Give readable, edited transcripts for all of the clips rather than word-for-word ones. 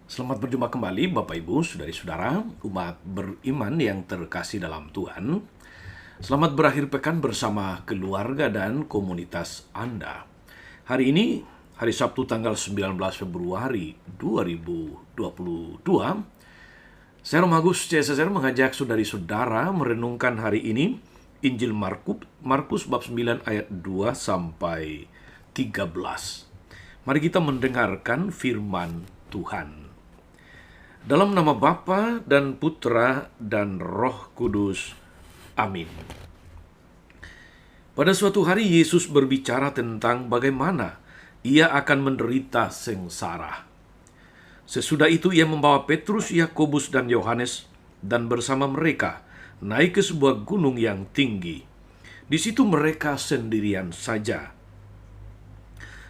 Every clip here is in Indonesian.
Selamat berjumpa kembali Bapak Ibu, saudari-saudara, umat beriman yang terkasih dalam Tuhan. Selamat berakhir pekan bersama keluarga dan komunitas Anda. Hari ini, hari Sabtu tanggal 19 Februari 2022, saya Romagus CSSR mengajak saudari-saudara merenungkan hari ini Injil Markus bab 9 ayat 2 sampai 13. Mari kita mendengarkan firman Tuhan. Dalam nama Bapa dan Putra dan Roh Kudus. Amin. Pada suatu hari Yesus berbicara tentang bagaimana ia akan menderita sengsara. Sesudah itu ia membawa Petrus, Yakobus, dan Yohanes dan bersama mereka naik ke sebuah gunung yang tinggi. Di situ mereka sendirian saja.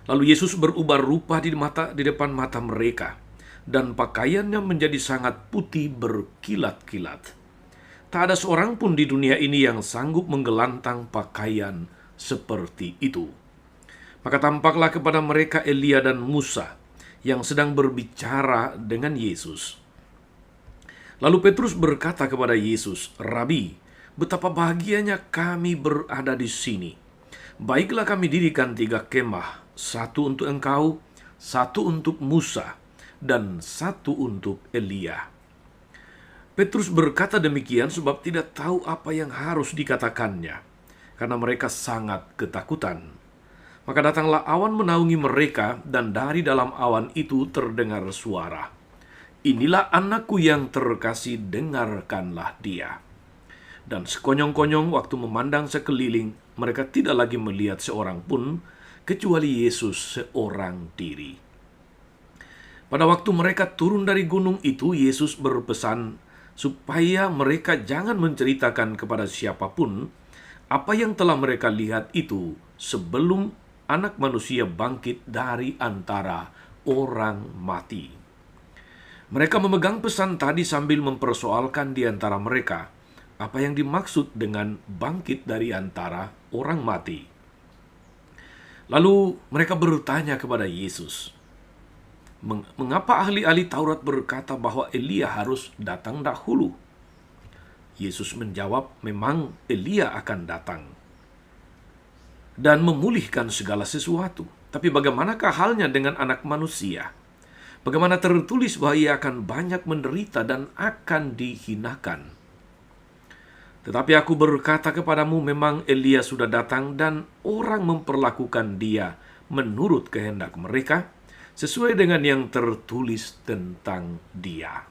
Lalu Yesus berubah rupa di depan mata mereka, dan pakaiannya menjadi sangat putih berkilat-kilat. Tak ada seorang pun di dunia ini yang sanggup menggelantang pakaian seperti itu. Maka tampaklah kepada mereka Elia dan Musa yang sedang berbicara dengan Yesus. Lalu Petrus berkata kepada Yesus, "Rabi, betapa bahagianya kami berada di sini. Baiklah kami dirikan 3 kemah, satu untuk engkau, satu untuk Musa, dan satu untuk Elia." Petrus berkata demikian sebab tidak tahu apa yang harus dikatakannya, karena mereka sangat ketakutan. Maka datanglah awan menaungi mereka, dan dari dalam awan itu terdengar suara, "Inilah anakku yang terkasih, dengarkanlah dia." Dan sekonyong-konyong waktu memandang sekeliling, mereka tidak lagi melihat seorang pun, kecuali Yesus seorang diri. Pada waktu mereka turun dari gunung itu, Yesus berpesan supaya mereka jangan menceritakan kepada siapapun apa yang telah mereka lihat itu sebelum Anak Manusia bangkit dari antara orang mati. Mereka memegang pesan tadi sambil mempersoalkan di antara mereka apa yang dimaksud dengan bangkit dari antara orang mati. Lalu mereka bertanya kepada Yesus, "Mengapa ahli-ahli Taurat berkata bahwa Elia harus datang dahulu?" Yesus menjawab, "Memang Elia akan datang dan memulihkan segala sesuatu. Tapi bagaimanakah halnya dengan Anak Manusia? Bagaimana tertulis bahwa ia akan banyak menderita dan akan dihinakan? Tetapi aku berkata kepadamu, memang Elia sudah datang dan orang memperlakukan dia menurut kehendak mereka, sesuai dengan yang tertulis tentang dia."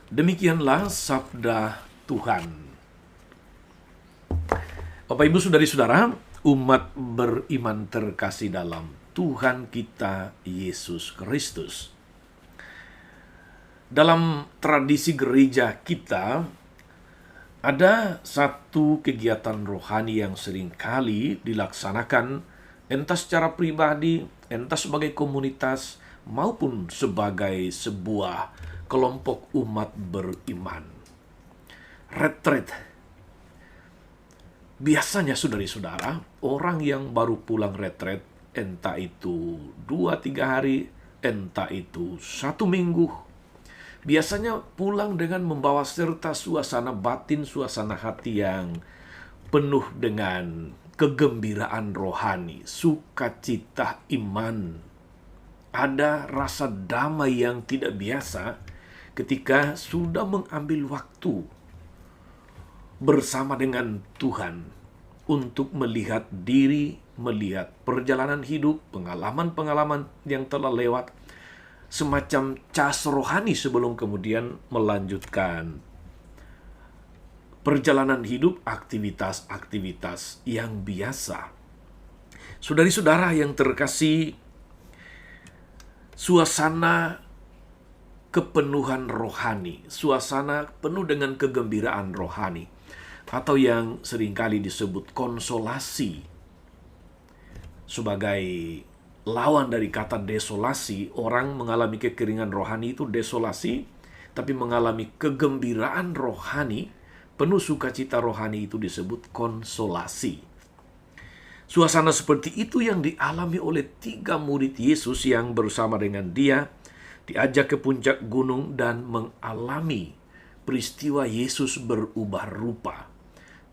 Demikianlah sabda Tuhan. Bapak, Ibu, saudari-saudara, umat beriman terkasih dalam Tuhan kita Yesus Kristus. Dalam tradisi gereja kita, ada satu kegiatan rohani yang seringkali dilaksanakan entah secara pribadi, entah sebagai komunitas, maupun sebagai sebuah kelompok umat beriman. Retreat. Biasanya, saudari-saudara, orang yang baru pulang retreat, entah itu 2-3 hari, entah itu 1 minggu, biasanya pulang dengan membawa serta suasana batin, suasana hati yang penuh dengan kegembiraan rohani, sukacita iman. Ada rasa damai yang tidak biasa ketika sudah mengambil waktu bersama dengan Tuhan untuk melihat diri, melihat perjalanan hidup, pengalaman-pengalaman yang telah lewat, semacam cas rohani sebelum kemudian melanjutkan perjalanan hidup, aktivitas-aktivitas yang biasa. Saudari-saudara yang terkasih, suasana kepenuhan rohani, suasana penuh dengan kegembiraan rohani, atau yang seringkali disebut konsolasi, sebagai lawan dari kata desolasi. Orang mengalami kekeringan rohani itu desolasi, tapi mengalami kegembiraan rohani, penuh sukacita rohani itu disebut konsolasi. Suasana seperti itu yang dialami oleh 3 murid Yesus yang bersama dengan dia diajak ke puncak gunung dan mengalami peristiwa Yesus berubah rupa,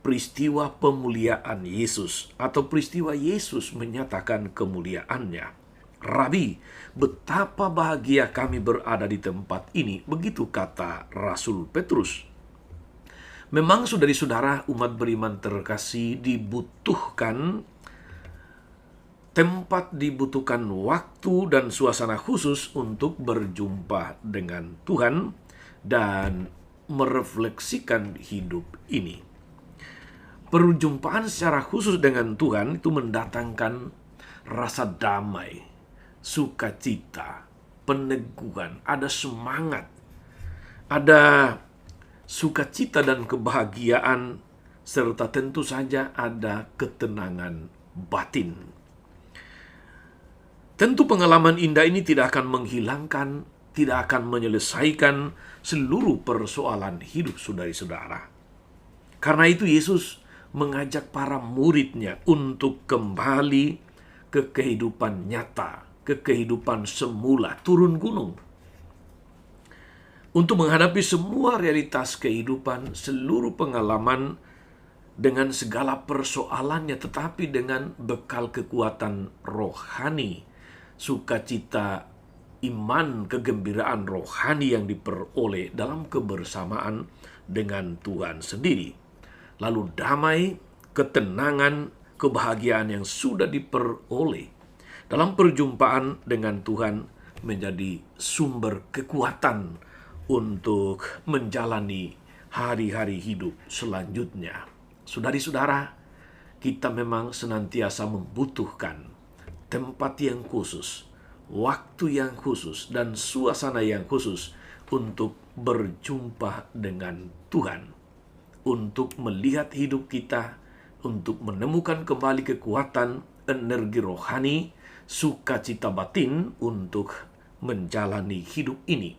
peristiwa pemuliaan Yesus, atau peristiwa Yesus menyatakan kemuliaannya. Rabi, betapa bahagia kami berada di tempat ini, begitu kata Rasul Petrus. Memang saudara-saudara umat beriman terkasih dibutuhkan tempat, dibutuhkan waktu dan suasana khusus untuk berjumpa dengan Tuhan dan merefleksikan hidup ini. Perjumpaan secara khusus dengan Tuhan itu mendatangkan rasa damai, sukacita, peneguhan, ada semangat, ada sukacita dan kebahagiaan, serta tentu saja ada ketenangan batin. Tentu pengalaman indah ini tidak akan menghilangkan, tidak akan menyelesaikan seluruh persoalan hidup saudara-saudara. Karena itu Yesus mengajak para muridnya untuk kembali ke kehidupan nyata, ke kehidupan semula, turun gunung. Untuk menghadapi semua realitas kehidupan, seluruh pengalaman dengan segala persoalannya, tetapi dengan bekal kekuatan rohani, sukacita, iman, kegembiraan rohani yang diperoleh dalam kebersamaan dengan Tuhan sendiri. Lalu damai, ketenangan, kebahagiaan yang sudah diperoleh dalam perjumpaan dengan Tuhan menjadi sumber kekuatan untuk menjalani hari-hari hidup selanjutnya. Saudari-saudara, kita memang senantiasa membutuhkan tempat yang khusus, waktu yang khusus, dan suasana yang khusus untuk berjumpa dengan Tuhan, untuk melihat hidup kita, untuk menemukan kembali kekuatan, energi rohani, sukacita batin untuk menjalani hidup ini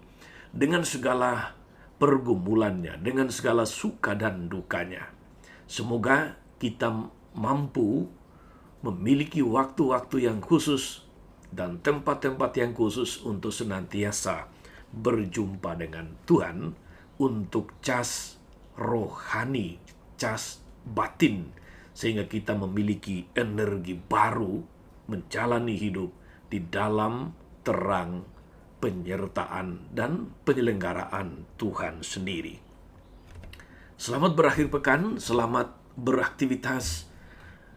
dengan segala pergumulannya, dengan segala suka dan dukanya. Semoga kita mampu memiliki waktu-waktu yang khusus dan tempat-tempat yang khusus untuk senantiasa berjumpa dengan Tuhan untuk cas rohani, cas batin, sehingga kita memiliki energi baru menjalani hidup di dalam terang penyertaan dan penyelenggaraan Tuhan sendiri. Selamat berakhir pekan, selamat beraktivitas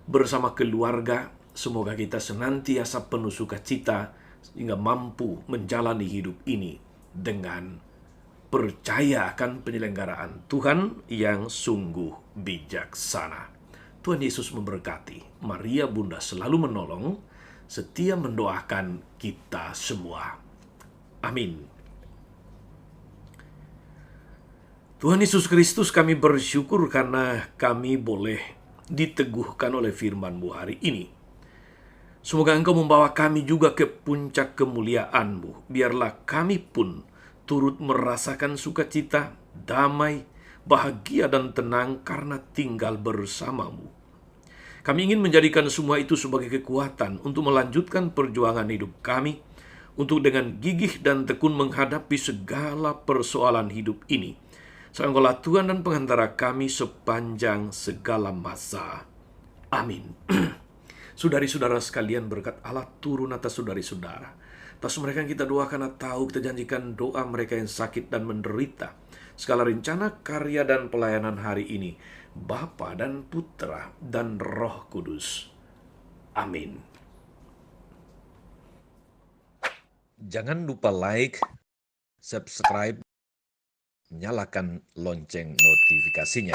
bersama keluarga. Semoga kita senantiasa penuh sukacita sehingga mampu menjalani hidup ini dengan percaya akan penyelenggaraan Tuhan yang sungguh bijaksana. Tuhan Yesus memberkati. Maria Bunda selalu menolong, setia mendoakan kita semua. Amin. Tuhan Yesus Kristus, kami bersyukur karena kami boleh diteguhkan oleh firman-Mu hari ini. Semoga Engkau membawa kami juga ke puncak kemuliaan-Mu. Biarlah kami pun turut merasakan sukacita, damai, bahagia dan tenang karena tinggal bersama-Mu. Kami ingin menjadikan semua itu sebagai kekuatan untuk melanjutkan perjuangan hidup kami, untuk dengan gigih dan tekun menghadapi segala persoalan hidup ini. Engkaulah Tuhan dan pengantara kami sepanjang segala masa. Amin. Saudari-saudara sekalian, berkat Allah turun atas saudari-saudara. Atas mereka yang kita doakan atau kita janjikan doa mereka yang sakit dan menderita. Segala rencana, karya, dan pelayanan hari ini, Bapa dan Putra dan Roh Kudus. Amin. Jangan lupa like, subscribe, nyalakan lonceng notifikasinya.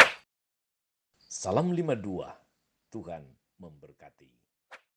Salam 52, Tuhan memberkati.